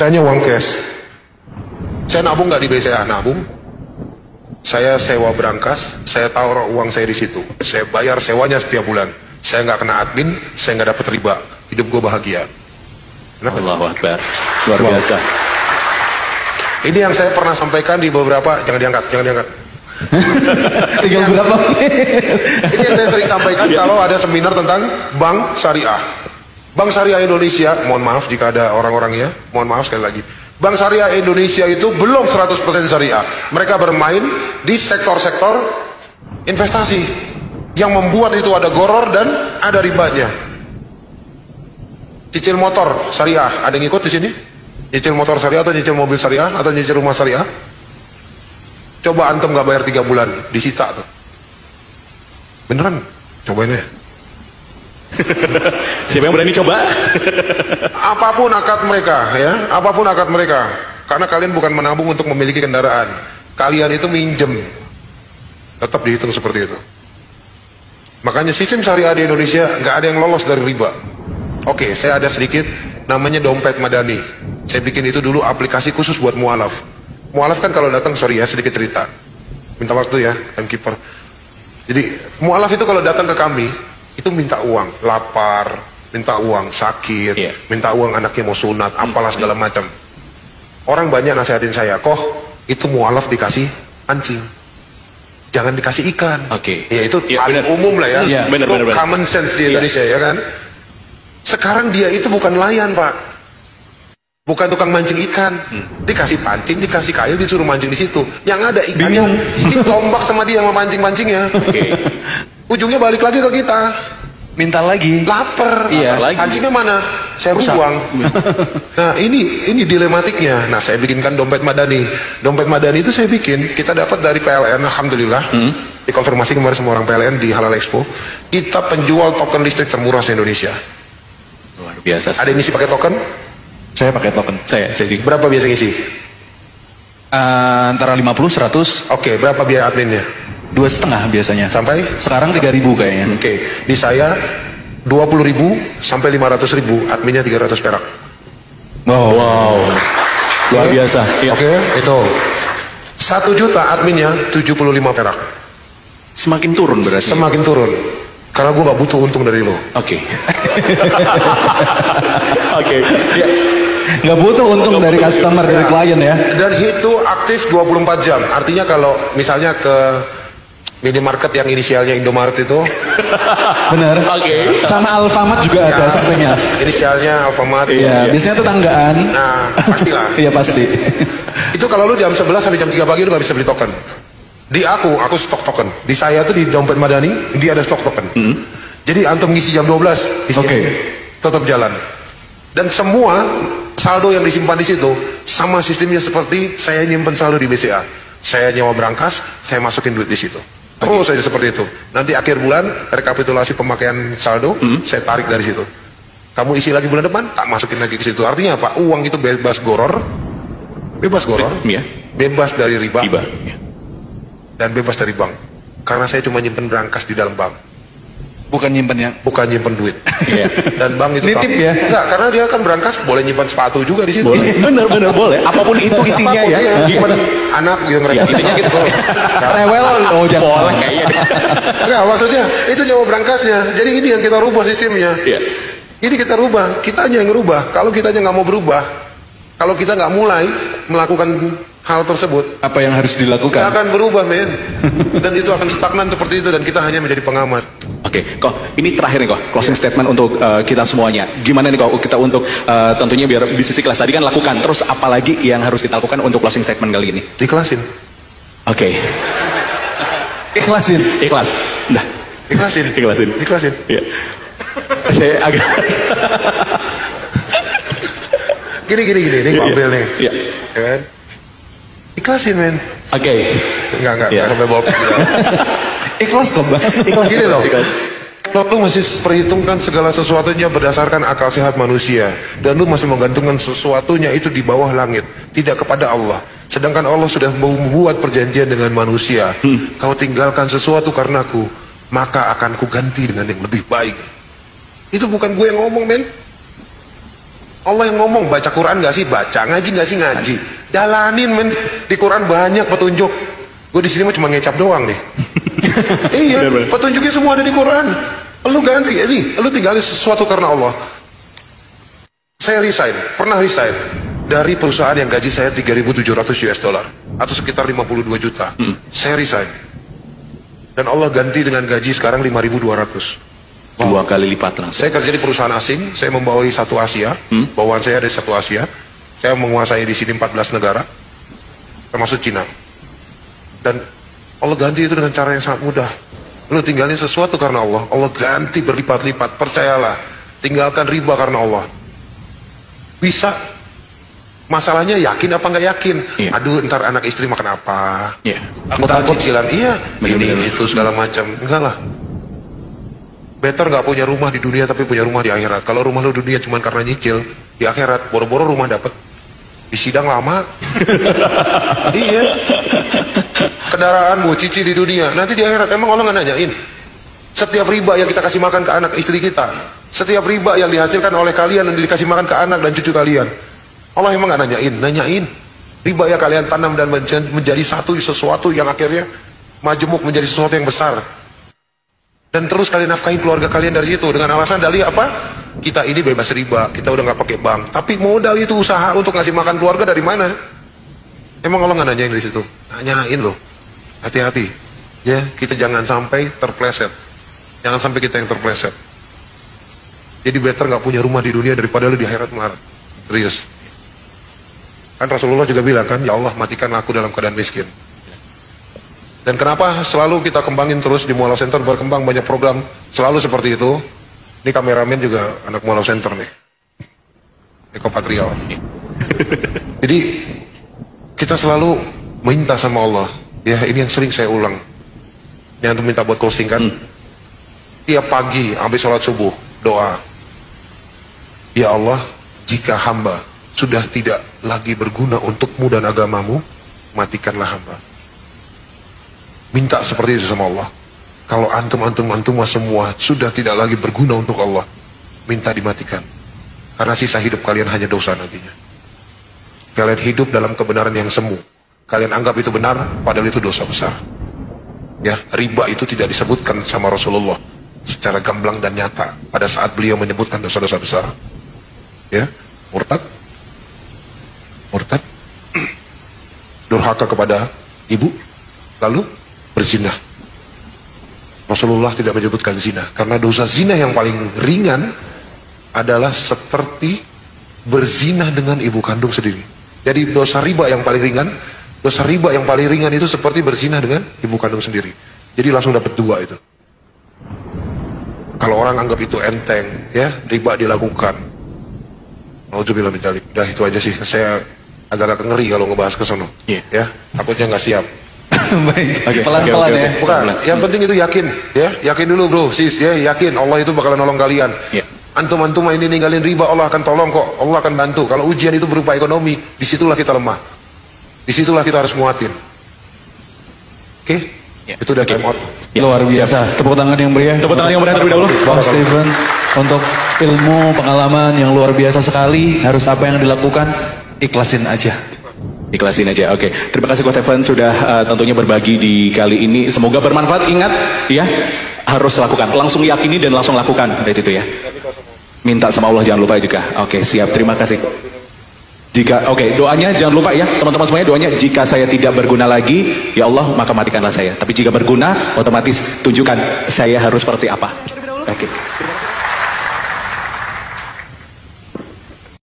Saya hanya uang cash. Saya nabung nggak di BCA, nabung. Saya sewa berangkas, saya taruh uang saya di situ. Saya bayar sewanya setiap bulan. Saya nggak kena admin, saya nggak dapat riba. Hidup gue bahagia. Kenapa? Allahu Akbar. Luar biasa. Ini yang saya pernah sampaikan di beberapa, jangan diangkat, jangan diangkat. Tinggal berapa? Ini yang saya sering sampaikan kalau ada seminar tentang bank syariah. Bank Syariah Indonesia, mohon maaf jika ada orang-orangnya, mohon maaf sekali lagi. Bank Syariah Indonesia itu belum 100% syariah. Mereka bermain di sektor-sektor investasi yang membuat itu ada goror dan ada ribanya. Cicil motor syariah, ada yang ikut di sini? Nyicil motor syariah atau nyicil mobil syariah atau nyicil rumah syariah? Coba antum nggak bayar 3 bulan, disita tuh. Beneran? Cobain ya. Siapa yang berani coba? Apapun akad mereka, ya, apapun akad mereka. Karena kalian bukan menabung untuk memiliki kendaraan. Kalian itu minjem. Tetap dihitung seperti itu. Makanya sistem syariah di Indonesia nggak ada yang lolos dari riba. Oke, saya ada sedikit namanya dompet madani. Saya bikin itu dulu aplikasi khusus buat mualaf. Mualaf kan kalau datang, sorry ya sedikit cerita. Minta waktu ya, timekeeper. Jadi mualaf itu kalau datang ke kami, itu minta uang, lapar, minta uang, sakit, minta uang anaknya mau sunat, apalah segala macam. Orang banyak nasihatin saya, kok itu mualaf dikasih pancing, jangan dikasih ikan. Ya itu paling umum lah ya, bener. Common sense di Indonesia ya kan. Sekarang dia itu bukan nelayan pak, bukan tukang mancing ikan, dikasih pancing, dikasih kail, disuruh mancing di situ. Yang ada ikannya ditombak sama dia sama pancing-pancingnya. Ujungnya balik lagi ke kita, minta lagi, lapar, pancingnya mana? Saya buang. Nah ini dilematiknya. Nah saya bikinkan dompet madani. Dompet madani itu saya bikin, kita dapat dari PLN, alhamdulillah. Dikonfirmasi kemarin sama orang PLN di Halal Expo. Kita penjual token listrik termurah se Indonesia. Luar biasa. Ada yang ngisi pakai token? Saya pakai token. Saya berapa biasa ngisi? Antara 50-100. Oke, berapa biaya adminnya? 2,5 biasanya. Sampai? Sekarang 3.000 kayaknya. Oke, di saya 20.000 sampai 500.000, adminnya 300 perak. Wow. Luar biasa. Oke, itu 1 juta adminnya 75 perak. Semakin turun berarti. Semakin turun. Karena gue gak butuh untung dari lo. Oke. Nggak butuh untung dari customer, dari klien ya. Dan itu aktif 24 jam. Artinya kalau misalnya ke minimarket yang inisialnya Indomaret itu. Bener. Sama Alfamart juga ada sampingnya. Inisialnya Alfamart. Iya, biasanya tetanggaan. Nah, pastilah. Iya pasti. Itu kalau lu jam 11 sampai jam 3 pagi lu gak bisa beli token. Di aku stok token. Di saya tuh di dompet madani, dia ada stok token. Jadi antum ngisi jam 12, tetap jalan. Dan semua saldo yang disimpan di situ sama sistemnya seperti saya nyimpen saldo di BCA. Saya nyewa berangkas, saya masukin duit di situ. Terus saja seperti itu. Nanti akhir bulan rekapitulasi pemakaian saldo, saya tarik dari situ. Kamu isi lagi bulan depan, tak masukin lagi ke situ. Artinya apa? Uang itu bebas goror, bebas dari riba, dan bebas dari bank. Karena saya cuma nyimpen berangkas di dalam bank. Bukan nyimpen duit. Dan bank itu nitip ya? Enggak, karena dia kan berangkas boleh nyimpan sepatu juga di situ. Bener boleh. Apapun itu isinya apapun, ya. Nyimpan anak gitu mereka. Intinya gitu. Rewel, jangan. Boleh kayaknya. Enggak, maksudnya itu nyawa berangkasnya. Jadi ini yang kita rubah sistemnya. Ini kita rubah, kitanya yang rubah. Kalau kitanya nggak mau berubah, kalau kita nggak mulai melakukan hal tersebut, apa yang harus dilakukan? Kita akan berubah, men. Dan itu akan stagnan seperti itu dan kita hanya menjadi pengamat. Oke, kok ini terakhir nih kok closing statement untuk kita semuanya. Gimana nih kok kita untuk tentunya biar bisnis ikhlas tadi kan lakukan. Terus apalagi yang harus kita lakukan untuk closing statement kali ini? Ikhlasin. Oke. Ikhlasin. Ikhlas. Dah. Ikhlasin. Iya. Saya agak. Gini, ini gua ambil nih. Iya. Ya kan? Ikhlasin, men. Oke. Enggak sampai bawa. Ikhlas kok, Bang. Ikhlas gini loh. Lu masih perhitungkan segala sesuatunya berdasarkan akal sehat manusia, dan lu masih menggantungkan sesuatunya itu di bawah langit, tidak kepada Allah. Sedangkan Allah sudah membuat perjanjian dengan manusia. Kau tinggalkan sesuatu karenaku, maka akan kuganti dengan yang lebih baik. Itu bukan gue yang ngomong, men. Allah yang ngomong, baca Quran gak sih? Baca. Ngaji gak sih? Ngaji. Jalanin men. Di Quran banyak petunjuk. Gue di sini mah cuma ngecap doang nih. Iya, petunjuknya semua ada di Quran. Lu ganti, ini, lu tinggalin sesuatu karena Allah. Saya resign, pernah resign dari perusahaan yang gaji saya 3.700 US dollar atau sekitar 52 juta. Saya resign. Dan Allah ganti dengan gaji sekarang 5.200. Dua kali lipat langsung. Saya kerja di perusahaan asing, saya membawahi satu Asia, bawaan saya ada satu Asia. Saya menguasai di sini 14 negara, termasuk Cina. Dan Allah ganti itu dengan cara yang sangat mudah. Lu tinggalin sesuatu karena Allah, Allah ganti berlipat-lipat. Percayalah, tinggalkan riba karena Allah. Bisa. Masalahnya yakin apa nggak yakin? Iya. Aduh, ntar anak istri makan apa? Iya. Ntar cicilan, iya, Bener-bener. ini itu segala macam. Enggak lah. Better nggak punya rumah di dunia tapi punya rumah di akhirat. Kalau rumah lu dunia cuma karena nyicil, di akhirat boro-boro rumah dapat di sidang lama. Iya. Kendaraanmu cici di dunia, nanti di akhirat emang Allah nggak nanyain. Setiap riba yang kita kasih makan ke anak istri kita, setiap riba yang dihasilkan oleh kalian dan dikasih makan ke anak dan cucu kalian, Allah emang nggak nanyain? Nanyain. Riba yang kalian tanam dan menjadi sesuatu yang akhirnya majemuk menjadi sesuatu yang besar. Dan terus kalian nafkahin keluarga kalian dari situ dengan alasan dalih apa? Kita ini bebas riba, kita udah nggak pakai bank. Tapi modal itu usaha untuk ngasih makan keluarga dari mana? Emang Allah nggak nanyain dari situ? Nanyain loh. Hati-hati, ya, kita jangan sampai terpleset. Jangan sampai kita yang terpleset. Jadi better nggak punya rumah di dunia daripada lu di akhirat melarat. Serius. Kan Rasulullah juga bilang kan, ya Allah matikan aku dalam keadaan miskin. Dan kenapa selalu kita kembangin terus di Mualaf Center berkembang banyak program selalu seperti itu. Ini kameramen juga anak Mualaf Center nih. Eko Patrio. Jadi kita selalu minta sama Allah. Ya ini yang sering saya ulang. Ini antum minta buat closing kan. Tiap pagi habis sholat subuh doa. Ya Allah, jika hamba sudah tidak lagi berguna untukmu dan agamamu, matikanlah hamba. Minta seperti itu sama Allah. Kalau antum semua sudah tidak lagi berguna untuk Allah, minta dimatikan. Karena sisa hidup kalian hanya dosa nantinya. Kalian hidup dalam kebenaran yang semu. Kalian anggap itu benar, padahal itu dosa besar. Ya, riba itu tidak disebutkan sama Rasulullah secara gamblang dan nyata pada saat beliau menyebutkan dosa-dosa besar. Ya, murtad, durhaka kepada ibu, lalu berzina. Rasulullah tidak menyebutkan zina karena dosa zina yang paling ringan adalah seperti berzina dengan ibu kandung sendiri. Jadi dosa riba yang paling ringan itu seperti berzina dengan ibu kandung sendiri. Jadi langsung dapat 2 itu. Kalau orang anggap itu enteng, ya, riba dilakukan. Nauzubillah min dzalik. Udah itu aja sih. Saya agak-agak ngeri kalau ngebahas ke sono. Ya, takutnya nggak siap. Baik, pelan-pelan ya. Bukan, yang penting itu yakin, ya. Yakin dulu, bro, sis, ya, yakin Allah itu bakalan nolong kalian. Antum ini ninggalin riba, Allah akan tolong kok. Allah akan bantu. Kalau ujian itu berupa ekonomi, disitulah kita lemah. Disitulah kita harus nguatin. Oke? Itu udah time out. Luar biasa. Tepuk tangan yang meriah. Tepuk tangan yang meriah terlebih dahulu. Bang Steven, untuk ilmu pengalaman yang luar biasa sekali. Harus apa yang dilakukan? Ikhlasin aja. Ikhlasin aja, oke. Terima kasih Coach Stephen sudah tentunya berbagi di kali ini. Semoga bermanfaat. Ingat, ya, harus lakukan. Langsung yakini dan langsung lakukan. Itu ya. Minta sama Allah jangan lupa juga. Oke, siap. Terima kasih. Doanya jangan lupa ya, teman-teman semuanya, doanya jika saya tidak berguna lagi, ya Allah maka matikanlah saya. Tapi jika berguna, otomatis tunjukkan saya harus seperti apa. Oke.